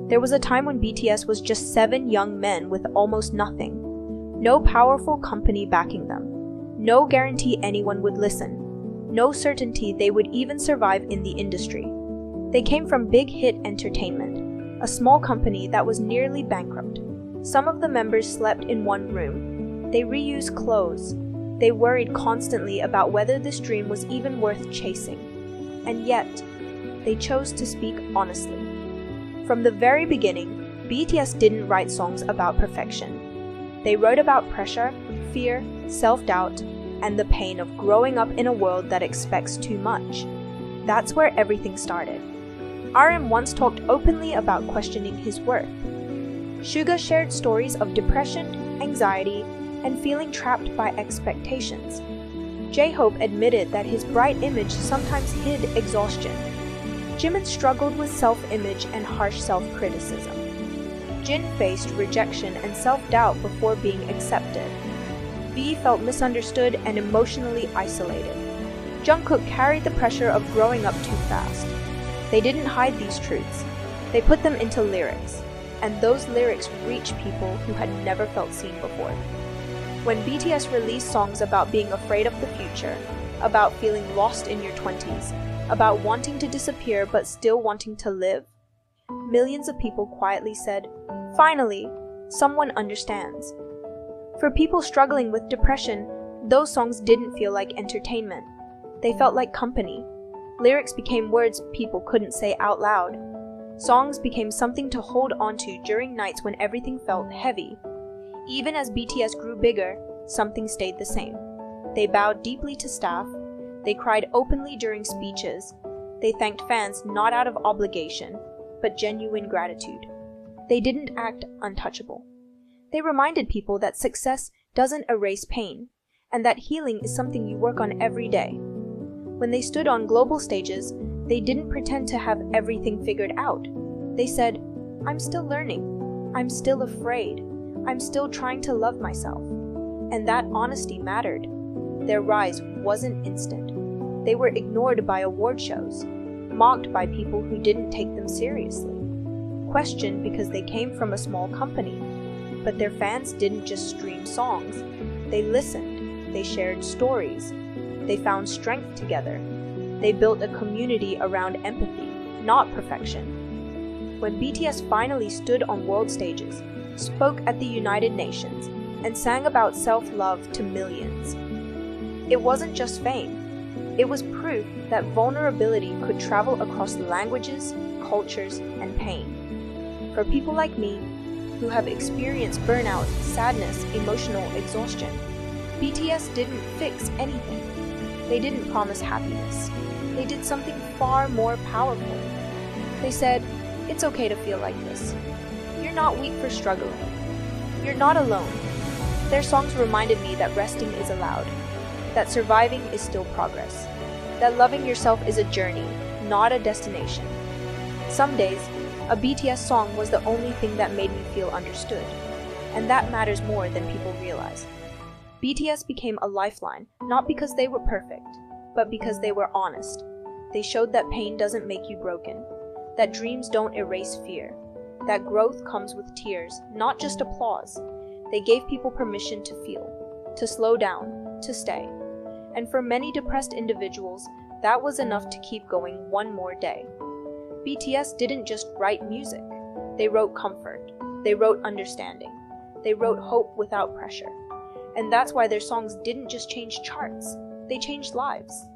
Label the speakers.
Speaker 1: There was a time when BTS was just 7 young men with almost nothing. No powerful company backing them. No guarantee anyone would listen. No certainty they would even survive in the industry. They came from Big Hit Entertainment, a small company that was nearly bankrupt. Some of the members slept in one room. They reused clothes. They worried constantly about whether this dream was even worth chasing. And yet, they chose to speak honestly. From the very beginning, BTS didn't write songs about perfection. They wrote about pressure, fear, self-doubt, and the pain of growing up in a world that expects too much. That's where everything started. RM once talked openly about questioning his worth. Suga shared stories of depression, anxiety, and feeling trapped by expectations. J-Hope admitted that his bright image sometimes hid exhaustion. Jimin struggled with self-image and harsh self-criticism. Jin faced rejection and self-doubt before being accepted. V felt misunderstood and emotionally isolated. Jungkook carried the pressure of growing up too fast. They didn't hide these truths. They put them into lyrics, and those lyrics reached people who had never felt seen before. When BTS released songs about being afraid of the future, about feeling lost in your 20s, about wanting to disappear but still wanting to live, millions of people quietly said, "Finally, someone understands." For people struggling with depression, those songs didn't feel like entertainment. They felt like company. Lyrics became words people couldn't say out loud. Songs became something to hold onto during nights when everything felt heavy. Even as BTS grew bigger, something stayed the same. They bowed deeply to staff. They cried openly during speeches. They thanked fans not out of obligation, but genuine gratitude. They didn't act untouchable. They reminded people that success doesn't erase pain, and that healing is something you work on every day. When they stood on global stages, they didn't pretend to have everything figured out. They said, "I'm still learning. I'm still afraid. I'm still trying to love myself." And that honesty mattered. Their rise wasn't instant. They were ignored by award shows, mocked by people who didn't take them seriously, questioned because they came from a small company. But their fans didn't just stream songs. They listened. They shared stories. They found strength together. They built a community around empathy, not perfection. When BTS finally stood on world stages, spoke at the United Nations, and sang about self-love to millions, it wasn't just fame. It was proof that vulnerability could travel across languages, cultures, and pain. For people like me, who have experienced burnout, sadness, emotional exhaustion, BTS didn't fix anything. They didn't promise happiness. They did something far more powerful. They said, "It's okay to feel like this. You're not weak for struggling. You're not alone." Their songs reminded me that resting is allowed, that surviving is still progress, that loving yourself is a journey, not a destination. Some days, a BTS song was the only thing that made me feel understood, and that matters more than people realize. BTS became a lifeline, not because they were perfect, but because they were honest. They showed that pain doesn't make you broken, that dreams don't erase fear, that growth comes with tears, not just applause. They gave people permission to feel, to slow down, to stay. And for many depressed individuals, that was enough to keep going one more day. BTS didn't just write music. They wrote comfort. They wrote understanding. They wrote hope without pressure. And that's why their songs didn't just change charts, they changed lives.